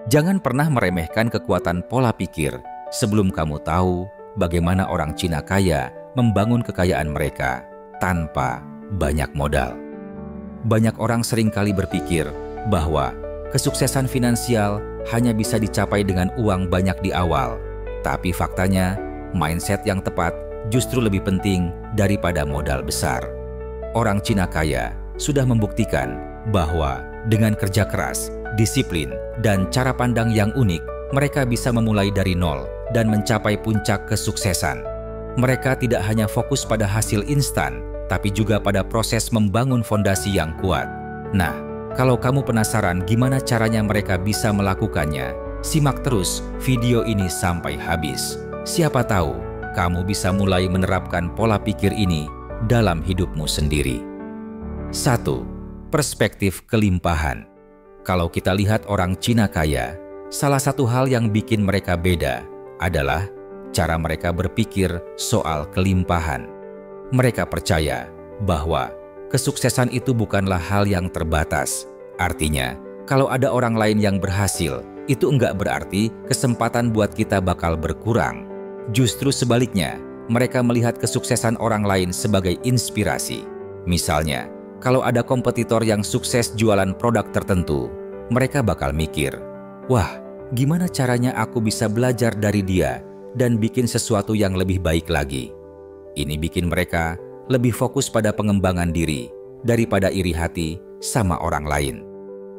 Jangan pernah meremehkan kekuatan pola pikir sebelum kamu tahu bagaimana orang Cina kaya membangun kekayaan mereka tanpa banyak modal. Banyak orang seringkali berpikir bahwa kesuksesan finansial hanya bisa dicapai dengan uang banyak di awal. Tapi faktanya, mindset yang tepat justru lebih penting daripada modal besar. Orang Cina kaya sudah membuktikan bahwa dengan kerja keras, disiplin, dan cara pandang yang unik, mereka bisa memulai dari nol dan mencapai puncak kesuksesan. Mereka tidak hanya fokus pada hasil instan, tapi juga pada proses membangun fondasi yang kuat. Nah, kalau kamu penasaran gimana caranya mereka bisa melakukannya, simak terus video ini sampai habis. Siapa tahu, kamu bisa mulai menerapkan pola pikir ini dalam hidupmu sendiri. 1. Perspektif kelimpahan. Kalau kita lihat orang Cina kaya, salah satu hal yang bikin mereka beda adalah cara mereka berpikir soal kelimpahan. Mereka percaya bahwa kesuksesan itu bukanlah hal yang terbatas. Artinya, kalau ada orang lain yang berhasil, itu enggak berarti kesempatan buat kita bakal berkurang. Justru sebaliknya, mereka melihat kesuksesan orang lain sebagai inspirasi. Misalnya, kalau ada kompetitor yang sukses jualan produk tertentu, mereka bakal mikir, wah, gimana caranya aku bisa belajar dari dia dan bikin sesuatu yang lebih baik lagi. Ini bikin mereka lebih fokus pada pengembangan diri daripada iri hati sama orang lain.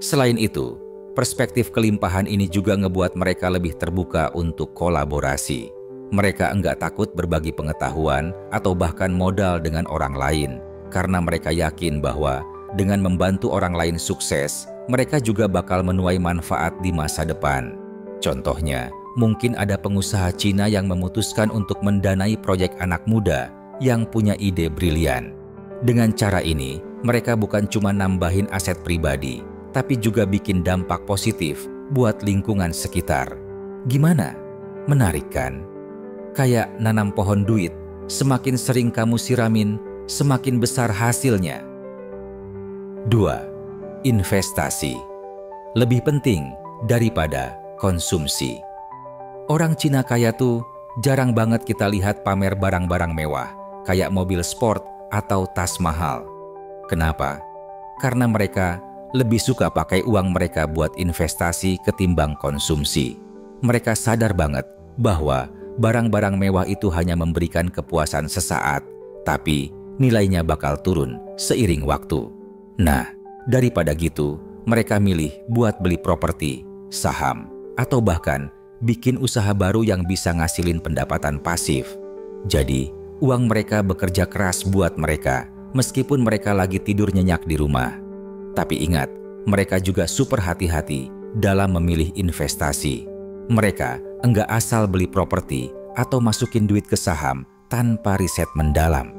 Selain itu, perspektif kelimpahan ini juga ngebuat mereka lebih terbuka untuk kolaborasi. Mereka enggak takut berbagi pengetahuan atau bahkan modal dengan orang lain, karena mereka yakin bahwa dengan membantu orang lain sukses, mereka juga bakal menuai manfaat di masa depan. Contohnya, mungkin ada pengusaha Cina yang memutuskan untuk mendanai proyek anak muda yang punya ide brilian. Dengan cara ini, mereka bukan cuma nambahin aset pribadi, tapi juga bikin dampak positif buat lingkungan sekitar. Gimana? Menarik kan? Kayak nanam pohon duit, semakin sering kamu siramin, semakin besar hasilnya. 2. Investasi. Lebih penting daripada konsumsi. Orang Cina kaya tuh jarang banget kita lihat pamer barang-barang mewah, kayak mobil sport atau tas mahal. Kenapa? Karena mereka lebih suka pakai uang mereka buat investasi ketimbang konsumsi. Mereka sadar banget bahwa barang-barang mewah itu hanya memberikan kepuasan sesaat, tapi nilainya bakal turun seiring waktu. Nah, daripada gitu, mereka milih buat beli properti, saham, atau bahkan bikin usaha baru yang bisa ngasilin pendapatan pasif. Jadi, uang mereka bekerja keras buat mereka, meskipun mereka lagi tidur nyenyak di rumah. Tapi ingat, mereka juga super hati-hati dalam memilih investasi. Mereka enggak asal beli properti atau masukin duit ke saham tanpa riset mendalam.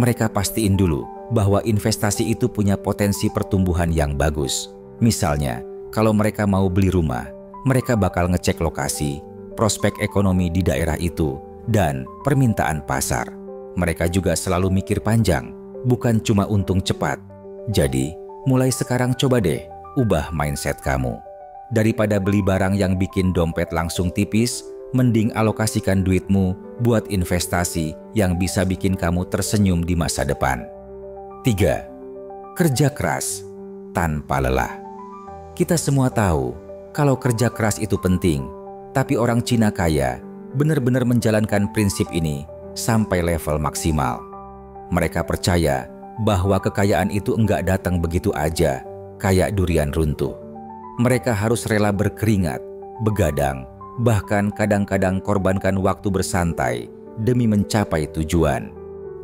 Mereka pastiin dulu bahwa investasi itu punya potensi pertumbuhan yang bagus. Misalnya, kalau mereka mau beli rumah, mereka bakal ngecek lokasi, prospek ekonomi di daerah itu, dan permintaan pasar. Mereka juga selalu mikir panjang, bukan cuma untung cepat. Jadi, mulai sekarang coba deh ubah mindset kamu. Daripada beli barang yang bikin dompet langsung tipis, mending alokasikan duitmu buat investasi yang bisa bikin kamu tersenyum di masa depan. 3. Kerja keras tanpa lelah. Kita semua tahu kalau kerja keras itu penting, tapi orang Cina kaya benar-benar menjalankan prinsip ini sampai level maksimal. Mereka percaya bahwa kekayaan itu enggak datang begitu aja, kayak durian runtuh. Mereka harus rela berkeringat, begadang, bahkan kadang-kadang korbankan waktu bersantai demi mencapai tujuan.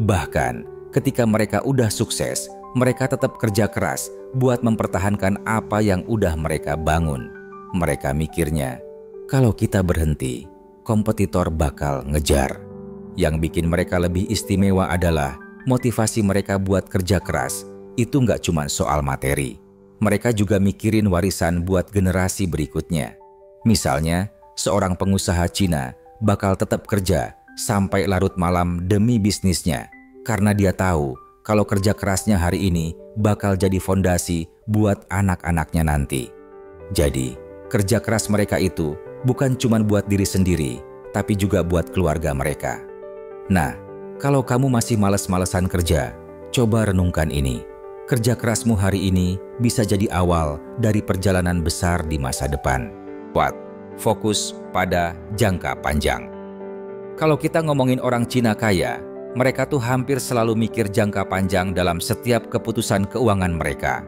Bahkan ketika mereka udah sukses, mereka tetap kerja keras buat mempertahankan apa yang udah mereka bangun. Mereka mikirnya, kalau kita berhenti, kompetitor bakal ngejar. Yang bikin mereka lebih istimewa adalah motivasi mereka buat kerja keras itu nggak cuma soal materi. Mereka juga mikirin warisan buat generasi berikutnya. Misalnya, seorang pengusaha Cina bakal tetap kerja sampai larut malam demi bisnisnya, karena dia tahu kalau kerja kerasnya hari ini bakal jadi fondasi buat anak-anaknya nanti. Jadi, Kerja keras mereka itu bukan cuma buat diri sendiri, tapi juga buat keluarga mereka. Nah, kalau kamu masih malas-malesan kerja, coba renungkan ini. Kerja kerasmu hari ini bisa jadi awal dari perjalanan besar di masa depan. Kuat, fokus pada jangka panjang. Kalau kita ngomongin orang Cina kaya, mereka tuh hampir selalu mikir jangka panjang dalam setiap keputusan keuangan mereka.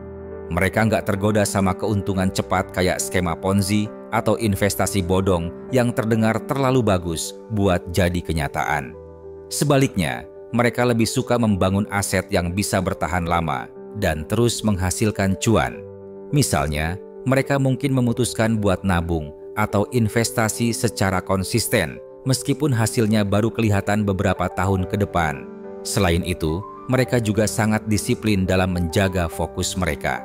Mereka nggak tergoda sama keuntungan cepat kayak skema Ponzi atau investasi bodong yang terdengar terlalu bagus buat jadi kenyataan. Sebaliknya, mereka lebih suka membangun aset yang bisa bertahan lama dan terus menghasilkan cuan. Misalnya, mereka mungkin memutuskan buat nabung atau investasi secara konsisten meskipun hasilnya baru kelihatan beberapa tahun ke depan. Selain itu, mereka juga sangat disiplin dalam menjaga fokus mereka.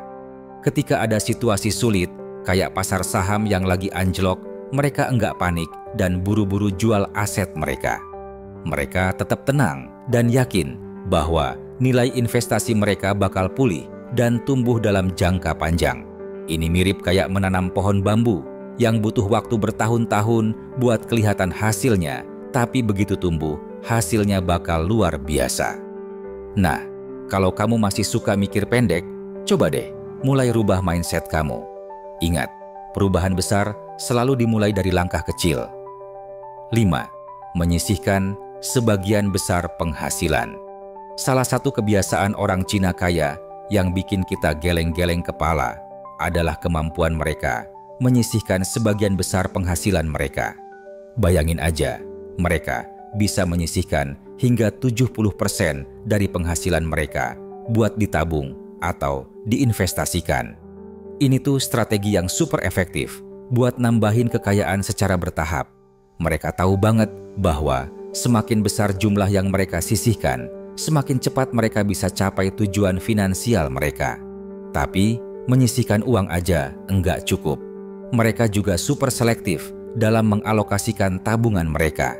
Ketika ada situasi sulit, kayak pasar saham yang lagi anjlok, mereka enggak panik dan buru-buru jual aset mereka. Mereka tetap tenang dan yakin bahwa nilai investasi mereka bakal pulih dan tumbuh dalam jangka panjang. Ini mirip kayak menanam pohon bambu yang butuh waktu bertahun-tahun buat kelihatan hasilnya, tapi begitu tumbuh, hasilnya bakal luar biasa. Nah, kalau kamu masih suka mikir pendek, coba deh mulai rubah mindset kamu. Ingat, perubahan besar selalu dimulai dari langkah kecil. 5. Menyisihkan sebagian besar penghasilan. Salah satu kebiasaan orang Cina kaya yang bikin kita geleng-geleng kepala adalah kemampuan mereka menyisihkan sebagian besar penghasilan mereka. Bayangin aja, mereka bisa menyisihkan hingga 70% dari penghasilan mereka buat ditabung atau diinvestasikan. Ini tuh strategi yang super efektif buat nambahin kekayaan secara bertahap. Mereka tahu banget bahwa semakin besar jumlah yang mereka sisihkan, semakin cepat mereka bisa capai tujuan finansial mereka. Tapi, menyisihkan uang aja enggak cukup. Mereka juga super selektif dalam mengalokasikan tabungan mereka.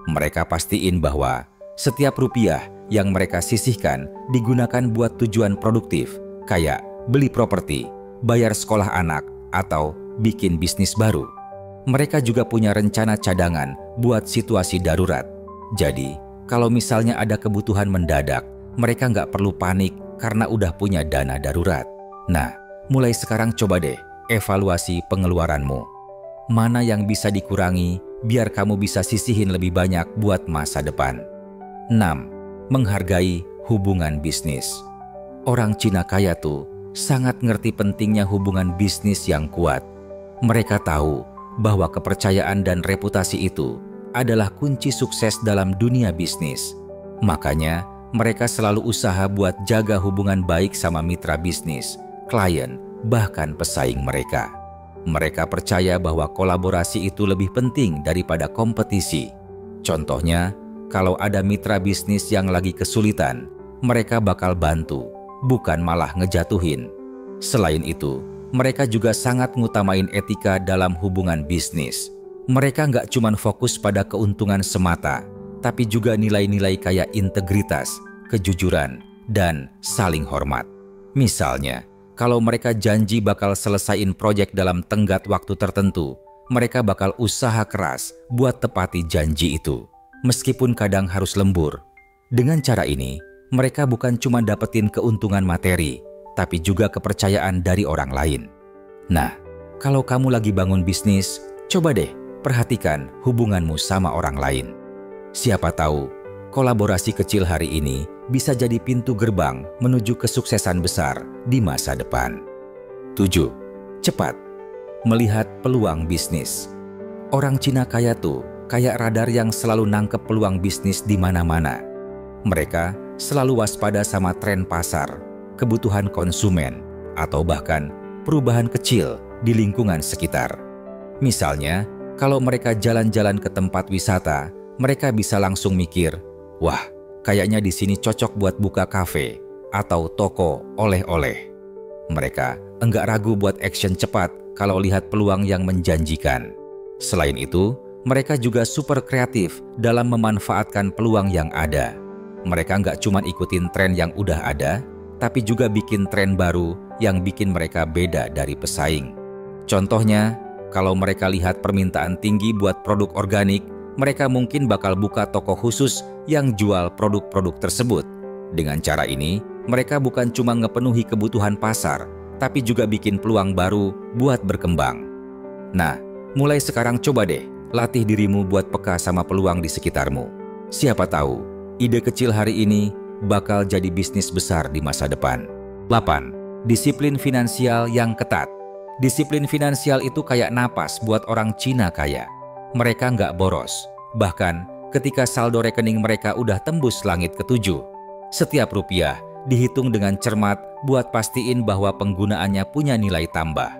Mereka pastiin bahwa setiap rupiah yang mereka sisihkan digunakan buat tujuan produktif, kayak beli properti, bayar sekolah anak, atau bikin bisnis baru. Mereka juga punya rencana cadangan buat situasi darurat. Jadi, kalau misalnya ada kebutuhan mendadak, mereka nggak perlu panik karena udah punya dana darurat. Nah, mulai sekarang coba deh evaluasi pengeluaranmu. Mana yang bisa dikurangi biar kamu bisa sisihin lebih banyak buat masa depan. 6. Menghargai hubungan bisnis. Orang Cina kaya tuh sangat ngerti pentingnya hubungan bisnis yang kuat. Mereka tahu bahwa kepercayaan dan reputasi itu adalah kunci sukses dalam dunia bisnis. Makanya, mereka selalu usaha buat jaga hubungan baik sama mitra bisnis, klien, bahkan pesaing mereka. Mereka percaya bahwa kolaborasi itu lebih penting daripada kompetisi. Contohnya, kalau ada mitra bisnis yang lagi kesulitan, mereka bakal bantu, bukan malah ngejatuhin. Selain itu, mereka juga sangat ngutamain etika dalam hubungan bisnis. Mereka nggak cuma fokus pada keuntungan semata, tapi juga nilai-nilai kayak integritas, kejujuran, dan saling hormat. Misalnya, kalau mereka janji bakal selesaiin proyek dalam tenggat waktu tertentu, mereka bakal usaha keras buat tepati janji itu, meskipun kadang harus lembur. Dengan cara ini, mereka bukan cuma dapetin keuntungan materi, tapi juga kepercayaan dari orang lain. Nah, kalau kamu lagi bangun bisnis, coba deh perhatikan hubunganmu sama orang lain. Siapa tahu, kolaborasi kecil hari ini bisa jadi pintu gerbang menuju kesuksesan besar di masa depan. 7. Cepat melihat peluang bisnis. Orang Cina kaya tuh kayak radar yang selalu nangkep peluang bisnis di mana-mana. Mereka selalu waspada sama tren pasar, kebutuhan konsumen, atau bahkan perubahan kecil di lingkungan sekitar. Misalnya, kalau mereka jalan-jalan ke tempat wisata, mereka bisa langsung mikir, wah, kayaknya di sini cocok buat buka kafe atau toko oleh-oleh. Mereka enggak ragu buat action cepat kalau lihat peluang yang menjanjikan. Selain itu, mereka juga super kreatif dalam memanfaatkan peluang yang ada. Mereka enggak cuma ikutin tren yang udah ada, tapi juga bikin tren baru yang bikin mereka beda dari pesaing. Contohnya, Kalau mereka lihat permintaan tinggi buat produk organik, mereka mungkin bakal buka toko khusus yang jual produk-produk tersebut. Dengan cara ini, mereka bukan cuma ngepenuhi kebutuhan pasar, tapi juga bikin peluang baru buat berkembang. Nah, mulai sekarang coba deh latih dirimu buat peka sama peluang di sekitarmu. Siapa tahu, ide kecil hari ini bakal jadi bisnis besar di masa depan. 8. Disiplin finansial yang ketat. Disiplin finansial itu kayak napas buat orang Cina kaya. Mereka nggak boros. Bahkan ketika saldo rekening mereka udah tembus langit ketujuh. Setiap rupiah dihitung dengan cermat buat pastiin bahwa penggunaannya punya nilai tambah.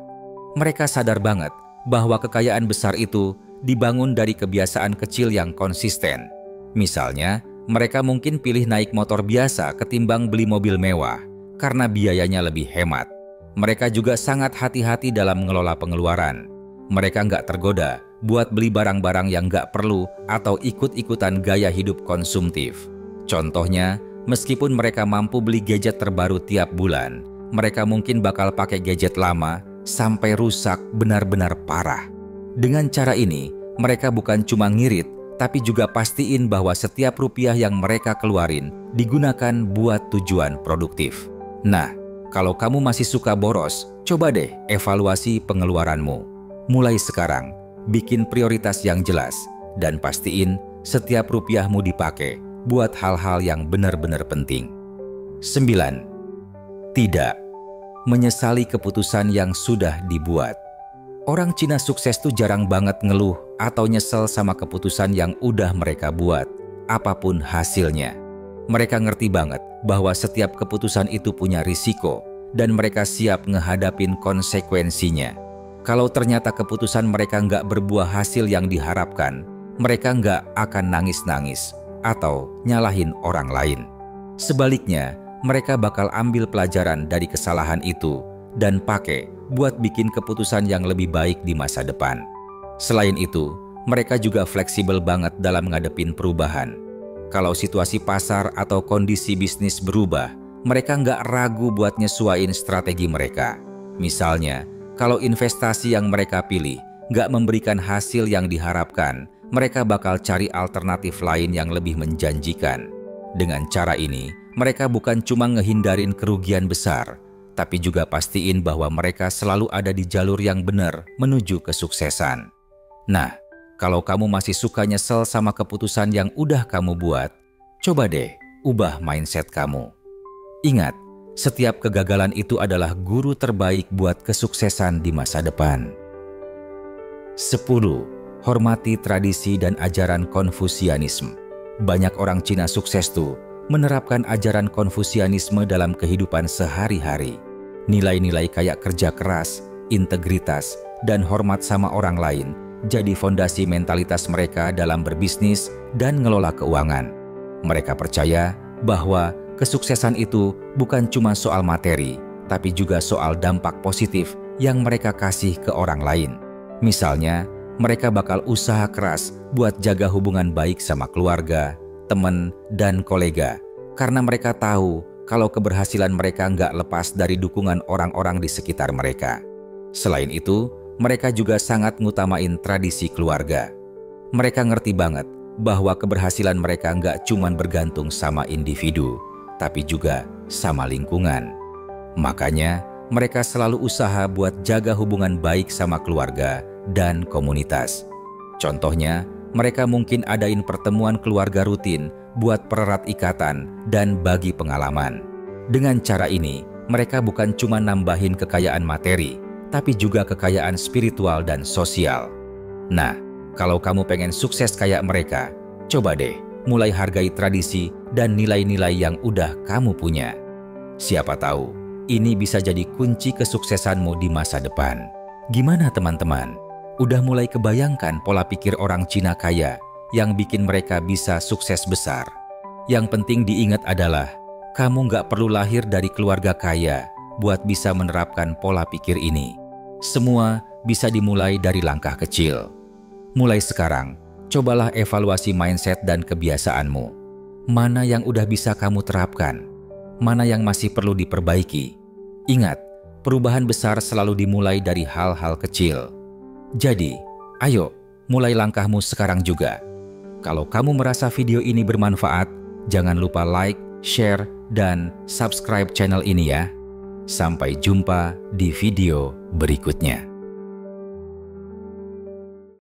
Mereka sadar banget bahwa kekayaan besar itu dibangun dari kebiasaan kecil yang konsisten. Misalnya, mereka mungkin pilih naik motor biasa ketimbang beli mobil mewah karena biayanya lebih hemat. Mereka juga sangat hati-hati dalam mengelola pengeluaran. Mereka nggak tergoda buat beli barang-barang yang nggak perlu atau ikut-ikutan gaya hidup konsumtif. Contohnya, meskipun mereka mampu beli gadget terbaru tiap bulan, mereka mungkin bakal pakai gadget lama sampai rusak benar-benar parah. Dengan cara ini, mereka bukan cuma ngirit, tapi juga pastiin bahwa setiap rupiah yang mereka keluarin digunakan buat tujuan produktif. Nah, kalau kamu masih suka boros, coba deh evaluasi pengeluaranmu. Mulai sekarang, bikin prioritas yang jelas dan pastiin setiap rupiahmu dipakai buat hal-hal yang benar-benar penting. 9. Tidak menyesali keputusan yang sudah dibuat. Orang Cina sukses tuh jarang banget ngeluh atau nyesel sama keputusan yang udah mereka buat, apapun hasilnya. Mereka ngerti banget bahwa setiap keputusan itu punya risiko dan mereka siap ngehadapin konsekuensinya. Kalau ternyata keputusan mereka nggak berbuah hasil yang diharapkan, mereka nggak akan nangis-nangis atau nyalahin orang lain. Sebaliknya, mereka bakal ambil pelajaran dari kesalahan itu dan pakai buat bikin keputusan yang lebih baik di masa depan. Selain itu, mereka juga fleksibel banget dalam ngadepin perubahan. Kalau situasi pasar atau kondisi bisnis berubah, mereka nggak ragu buat nyesuaiin strategi mereka. Misalnya, kalau investasi yang mereka pilih nggak memberikan hasil yang diharapkan, mereka bakal cari alternatif lain yang lebih menjanjikan. Dengan cara ini, mereka bukan cuma ngehindarin kerugian besar, tapi juga pastiin bahwa mereka selalu ada di jalur yang benar menuju kesuksesan. Nah, kalau kamu masih suka nyesel sama keputusan yang udah kamu buat, coba deh ubah mindset kamu. Ingat, setiap kegagalan itu adalah guru terbaik buat kesuksesan di masa depan. 10. Hormati tradisi dan ajaran Konfusianisme. Banyak orang Cina sukses tuh menerapkan ajaran Konfusianisme dalam kehidupan sehari-hari. Nilai-nilai kayak kerja keras, integritas, dan hormat sama orang lain jadi fondasi mentalitas mereka dalam berbisnis dan ngelola keuangan. Mereka percaya bahwa kesuksesan itu bukan cuma soal materi, tapi juga soal dampak positif yang mereka kasih ke orang lain. Misalnya, mereka bakal usaha keras buat jaga hubungan baik sama keluarga, teman, dan kolega, karena mereka tahu kalau keberhasilan mereka nggak lepas dari dukungan orang-orang di sekitar mereka. Selain itu, mereka juga sangat ngutamain tradisi keluarga. Mereka ngerti banget bahwa keberhasilan mereka nggak cuma bergantung sama individu, tapi juga sama lingkungan. Makanya, mereka selalu usaha buat jaga hubungan baik sama keluarga dan komunitas. Contohnya, mereka mungkin adain pertemuan keluarga rutin buat pererat ikatan dan bagi pengalaman. Dengan cara ini, mereka bukan cuma nambahin kekayaan materi, tapi juga kekayaan spiritual dan sosial. Nah, kalau kamu pengen sukses kayak mereka, coba deh mulai hargai tradisi dan nilai-nilai yang udah kamu punya. Siapa tahu, ini bisa jadi kunci kesuksesanmu di masa depan. Gimana teman-teman? Udah mulai kebayangkan pola pikir orang Cina kaya yang bikin mereka bisa sukses besar? Yang penting diingat adalah, kamu nggak perlu lahir dari keluarga kaya buat bisa menerapkan pola pikir ini. Semua bisa dimulai dari langkah kecil. Mulai sekarang, cobalah evaluasi mindset dan kebiasaanmu. Mana yang udah bisa kamu terapkan? Mana yang masih perlu diperbaiki? Ingat, perubahan besar selalu dimulai dari hal-hal kecil. Jadi, ayo mulai langkahmu sekarang juga. Kalau kamu merasa video ini bermanfaat, jangan lupa like, share, dan subscribe channel ini ya. Sampai jumpa di video berikutnya.